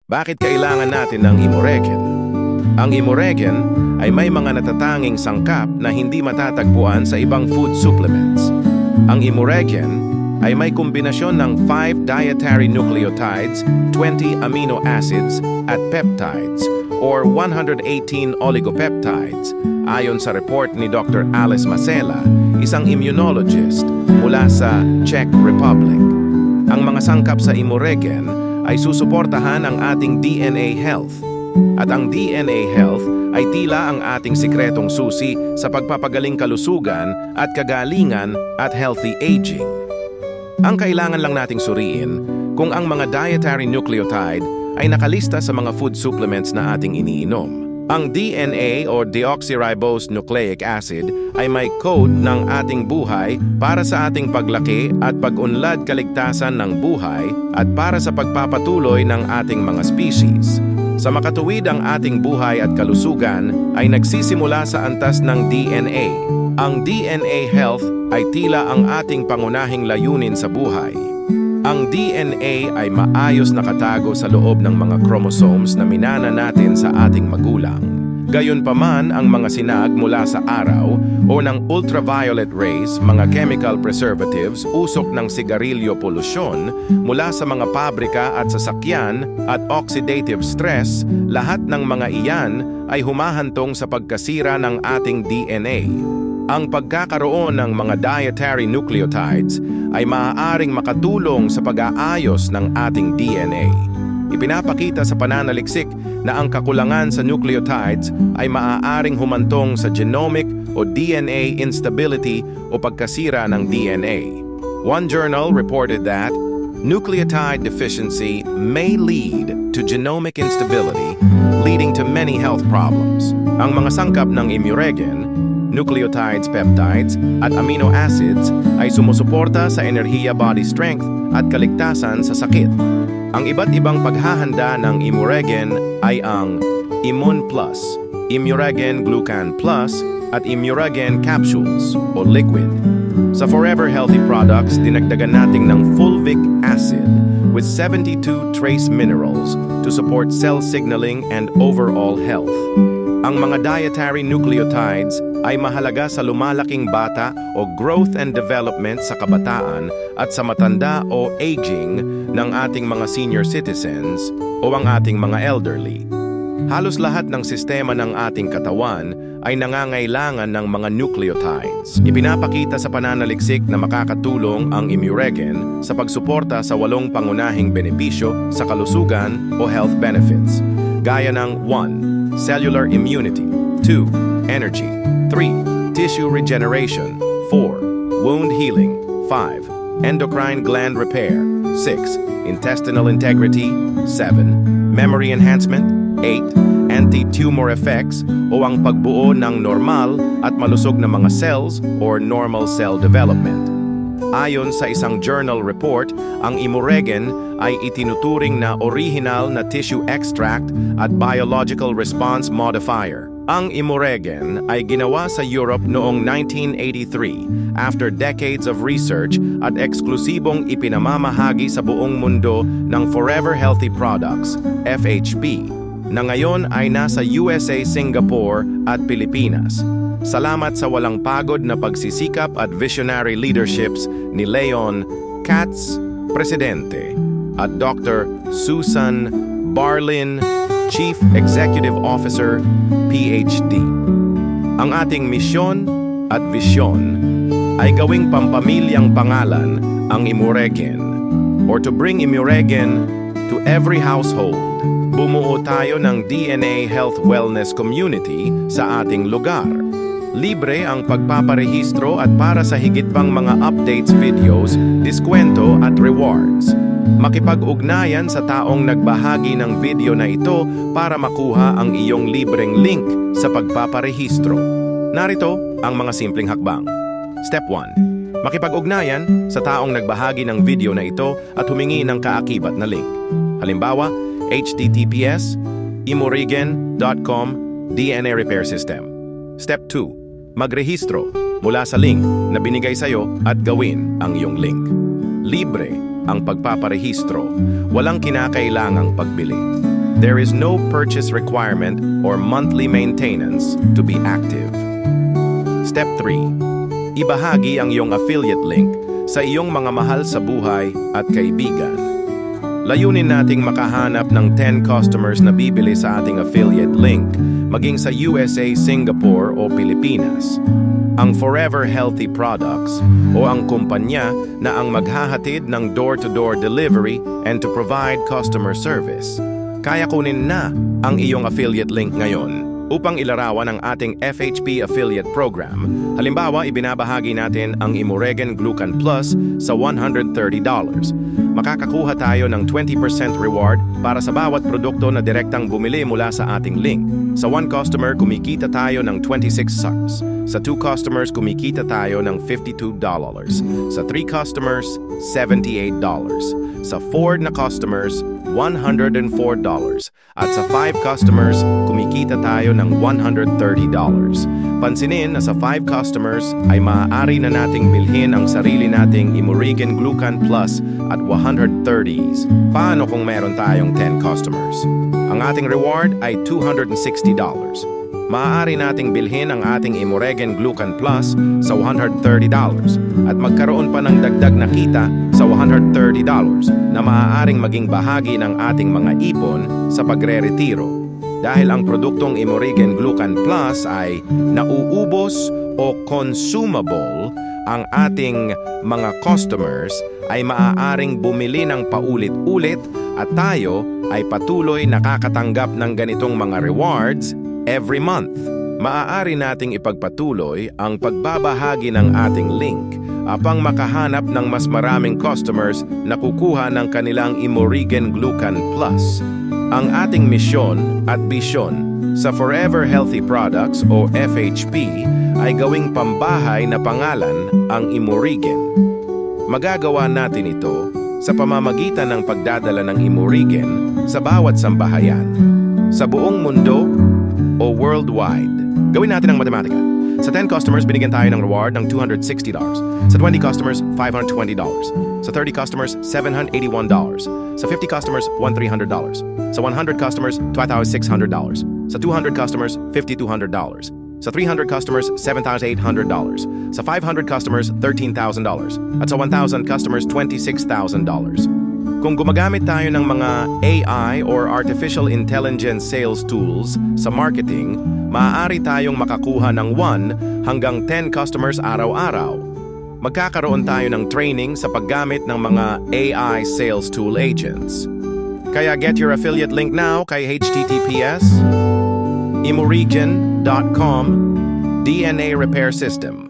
Bakit kailangan natin ng Imoregen? Ang Imoregen ay may mga natatanging sangkap na hindi matatagpuan sa ibang food supplements. Ang Imoregen ay may kombinasyon ng 5 dietary nucleotides, 20 amino acids at peptides or 118 oligopeptides ayon sa report ni Dr. Alice Masela, isang immunologist mula sa Czech Republic. Ang mga sangkap sa Imoregen ay susuportahan ang ating DNA health. At ang DNA health ay tila ang ating sikretong susi sa pagpapagaling kalusugan at kagalingan at healthy aging. Ang kailangan lang nating suriin kung ang mga dietary nucleotide ay nakalista sa mga food supplements na ating iniinom. Ang DNA o deoxyribose nucleic acid ay may code ng ating buhay para sa ating paglaki at pag-unlad kaligtasan ng buhay at para sa pagpapatuloy ng ating mga species. Sa makatuwid ang ating buhay at kalusugan ay nagsisimula sa antas ng DNA. Ang DNA health ay tila ang ating pangunahing layunin sa buhay. Ang DNA ay maayos nakatago sa loob ng mga chromosomes na minana natin sa ating magulang. Gayunpaman ang mga sinag mula sa araw o ng ultraviolet rays, mga chemical preservatives, usok ng sigarilyo polusyon, mula sa mga pabrika at sasakyan at oxidative stress, lahat ng mga iyan ay humahantong sa pagkasira ng ating DNA. Ang pagkakaroon ng mga dietary nucleotides ay maaaring makatulong sa pag-aayos ng ating DNA. Ipinapakita sa pananaliksik na ang kakulangan sa nucleotides ay maaaring humantong sa genomic o DNA instability o pagkasira ng DNA. One journal reported that nucleotide deficiency may lead to genomic instability, leading to many health problems. Ang mga sangkap ng Imoregen, nucleotides, peptides, at amino acids ay sumusuporta sa enerhiya, body strength, at kaligtasan sa sakit. Ang iba't ibang paghahanda ng Imoregen ay ang Immune Plus, Imoregen Glucan Plus, at Imoregen Capsules o Liquid. Sa Forever Healthy Products, dinagdagan natin ng fulvic acid with 72 trace minerals to support cell signaling and overall health. Ang mga dietary nucleotides ay mahalaga sa lumalaking bata o growth and development sa kabataan at sa matanda o aging ng ating mga senior citizens o ang ating mga elderly. Halos lahat ng sistema ng ating katawan ay nangangailangan ng mga nucleotides. Ipinapakita sa pananaliksik na makakatulong ang Imoregen sa pagsuporta sa 8 pangunahing benepisyo sa kalusugan o health benefits, gaya ng 1. Cellular immunity, 2. Energy, 3. Tissue regeneration, 4. Wound healing, 5. Endocrine gland repair, 6. Intestinal integrity, 7. Memory enhancement, 8. Anti-tumor effects o ang pagbuo ng normal at malusog na mga cells or normal cell development. Ayon sa isang journal report, ang Imoregen ay itinuturing na original na tissue extract at biological response modifier. Ang Imoregen ay ginawa sa Europe noong 1983 after decades of research at eksklusibong ipinamamahagi sa buong mundo ng Forever Healthy Products, FHP, na ngayon ay nasa USA, Singapore at Pilipinas. Salamat sa walang pagod na pagsisikap at visionary leaderships ni Leon Katz, Presidente, at Dr. Susan Barlin, Chief Executive Officer, PhD. Ang ating misyon at visyon ay gawing pampamilyang pangalan ang Imoregen, or to bring Imoregen to every household. Bumuo tayo ng DNA Health Wellness Community sa ating lugar. Libre ang pagpaparehistro at para sa higit pang mga updates, videos, diskwento at rewards. Makipag-ugnayan sa taong nagbahagi ng video na ito para makuha ang iyong libreng link sa pagpaparehistro. Narito ang mga simpleng hakbang. Step 1. Makipag-ugnayan sa taong nagbahagi ng video na ito at humingi ng kaakibat na link. Halimbawa, https imoregen.com DNA Repair System. Step 2. Magrehistro mula sa link na binigay sa'yo at gawin ang iyong link. Libre ang pagpaparehistro, walang kinakailangang pagbili. There is no purchase requirement or monthly maintenance to be active. Step 3. Ibahagi ang iyong affiliate link sa iyong mga mahal sa buhay at kaibigan. Layunin nating makahanap ng 10 customers na bibili sa ating affiliate link, maging sa USA, Singapore o Pilipinas. Ang Forever Healthy Products o ang kumpanya na ang maghahatid ng door-to-door delivery and to provide customer service. Kaya kunin na ang iyong affiliate link ngayon upang ilarawan ang ating FHP Affiliate Program. Halimbawa, ibinabahagi natin ang Imoregen Glucan Plus sa $130. Makakakuha tayo ng 20% reward para sa bawat produkto na direktang bumili mula sa ating link. Sa 1 customer, kumikita tayo ng 26 SARS. Sa 2 customers, kumikita tayo ng $52. Sa 3 customers, $78. Sa 4 na customers, $104. At sa 5 customers, kumikita tayo ng $130. Pansinin na sa 5 customers ay maaari na nating bilhin ang sarili nating Imoregen Glucan Plus at 130s. Paano kung meron tayong 10 customers? Ang ating reward ay $260. Maaari nating bilhin ang ating Imoregen Glucan Plus sa $130 at magkaroon pa ng dagdag na kita sa $130 na maaaring maging bahagi ng ating mga ipon sa pagre-retiro. Dahil ang produktong Imoregen Glucan Plus ay nauubos o consumable, ang ating mga customers ay maaaring bumili ng paulit-ulit at tayo ay patuloy nakakatanggap ng ganitong mga rewards every month. Maaari nating ipagpatuloy ang pagbabahagi ng ating link upang makahanap ng mas maraming customers na kukuha ng kanilang Imoregen Glucan Plus. Ang ating misyon at bisyon sa Forever Healthy Products o FHP ay gawing pambahay na pangalan ang Imoregen. Magagawa natin ito sa pamamagitan ng pagdadala ng Imoregen sa bawat sambahayan, sa buong mundo o worldwide. Gawin natin ang matematika. Sa 10 customers, binigyan tayo ng reward ng $260. Sa 20 customers, $520. Sa 30 customers, $781. Sa 50 customers, $1,300. Sa 100 customers, $2,600. Sa 200 customers, $5,200. Sa 300 customers, $7,800. Sa 500 customers, $13,000. At sa 1,000 customers, $26,000. Kung gumagamit tayo ng mga AI or Artificial Intelligence sales tools sa marketing, maaari tayong makakuha ng 1 hanggang 10 customers araw-araw. Magkakaroon tayo ng training sa paggamit ng mga AI sales tool agents. Kaya get your affiliate link now kay https://imoregen.com DNA Repair System.